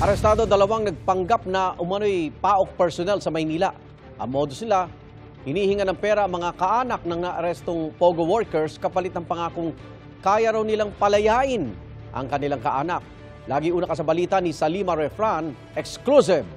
Arestado dalawang nagpanggap na umano'y PAOK personnel sa Maynila. Ang modus nila, hinihinga ng pera ang mga kaanak ng naarestong POGO workers kapalit ng pangakong kaya raw nilang palayain ang kanilang kaanak. Lagi una ka sa balita ni Salima Refran, exclusive.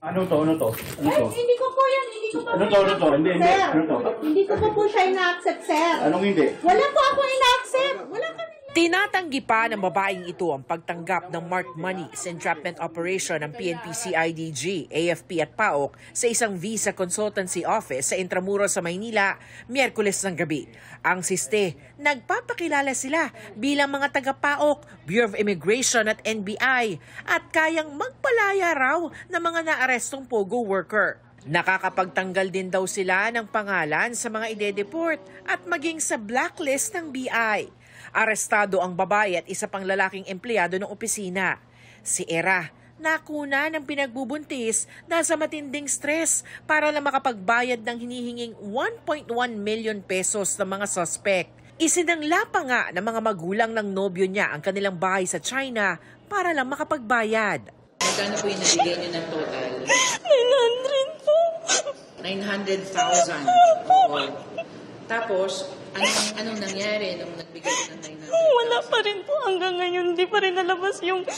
Ano to? Hindi ko po yan. Hindi ko po. Ano to? Hindi. Ano to? Hindi ko po siya ina-accept, sir. Anong hindi? Wala po ako ina-accept. Wala kami. Tinatanggi pa ng babaeng ito ang pagtanggap ng marked money sa entrapment operation ng PNP-CIDG, AFP at PAOK sa isang visa consultancy office sa Intramuros sa Maynila, Miyerkules ng gabi. Ang siste, nagpapakilala sila bilang mga taga-PAOK, Bureau of Immigration at NBI at kayang magpalaya raw ng mga naarestong POGO worker. Nakakapagtanggal din daw sila ng pangalan sa mga ide-deport at maging sa blacklist ng BI. Arestado ang babae at isa pang lalaking empleyado ng opisina. Si Era, nakuna ng pinagbubuntis dahil sa matinding stress para lang makapagbayad ng hinihinging 1.1 million pesos ng mga suspect. Isinangla pa nga ng mga magulang ng nobyo niya ang kanilang bahay sa China para lang makapagbayad. Magkano po yung nabigay niyo ng total? 900 po. 900,000. Oo. Tapos, anong nangyari nung nagbigay ng 900,000? Wala pa rin po hanggang ngayon. Hindi pa rin nalabas yung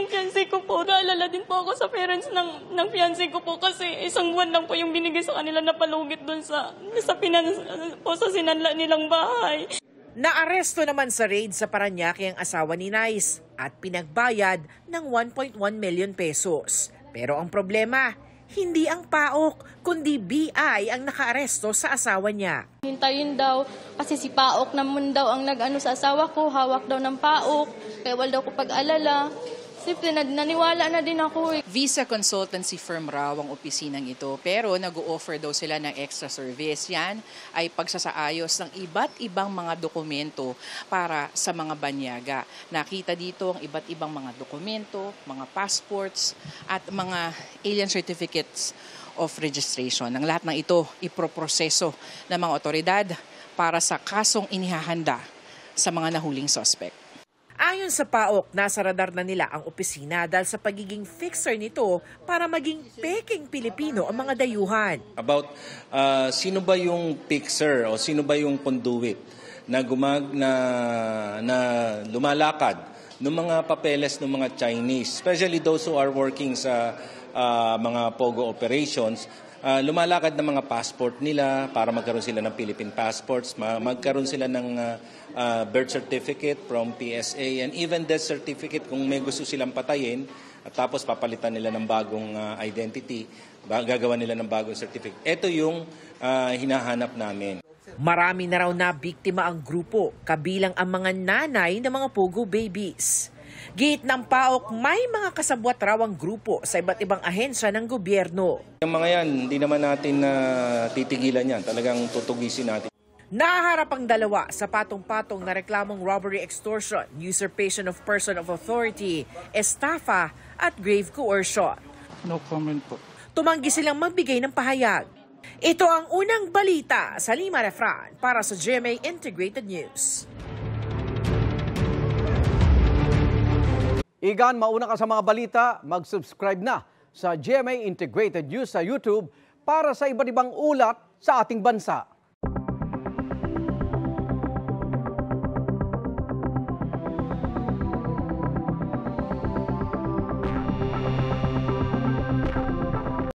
fiancé ko po. Naalala din po ako sa parents ng fiancé ko po kasi isang buwan lang po yung binigay sa kanila na palugit doon sa sinanla nilang bahay. Naaresto naman sa raid sa Parañaque ang asawa ni Nice at pinagbayad ng 1.1 million pesos. Pero ang problema, hindi ang PAOK, kundi BI ang nakaaresto sa asawa niya. Hintayin daw kasi si PAOK naman daw ang nag-ano sa asawa ko, hawak daw ng PAOK, kaya wala daw ko pag-alala. Siyempre, naniwala na din ako. Visa consultancy firm raw ang opisinang ito, pero nag-o-offer daw sila ng extra service. Yan ay pagsasaayos ng iba't ibang mga dokumento para sa mga banyaga. Nakita dito ang iba't ibang mga dokumento, mga passports at mga alien certificates of registration. Ang lahat ng ito iproproseso ng mga otoridad para sa kasong inihahanda sa mga nahuling suspect. Ayon sa PAOK, nasa radar na nila ang opisina dahil sa pagiging fixer nito para maging peking Pilipino ang mga dayuhan. About sino ba yung fixer o sino ba yung conduit na lumalakad ng mga papeles ng mga Chinese, especially those who are working sa mga POGO operations. Lumalakad ng mga passport nila para magkaroon sila ng Philippine passports, magkaroon sila ng birth certificate from PSA and even death certificate kung may gusto silang patayin at tapos papalitan nila ng bagong identity, gagawa nila ng bagong certificate. Ito yung hinahanap namin. Marami na raw na biktima ang grupo, kabilang ang mga nanay ng mga POGO babies. Gate ng PAOK, may mga kasabwat raw ang grupo sa iba't ibang ahensya ng gobyerno. Yung mga yan, hindi naman natin titigilan yan. Talagang tutugisin natin. Nahaharap ang dalawa sa patong-patong na reklamong robbery extortion, usurpation of person of authority, estafa at grave coercion. No comment po. Tumanggi silang magbigay ng pahayag. Ito ang unang balita sa Salima Refran para sa GMA Integrated News. Igan, mauna ka sa mga balita, mag-subscribe na sa GMA Integrated News sa YouTube para sa iba't ibang ulat sa ating bansa.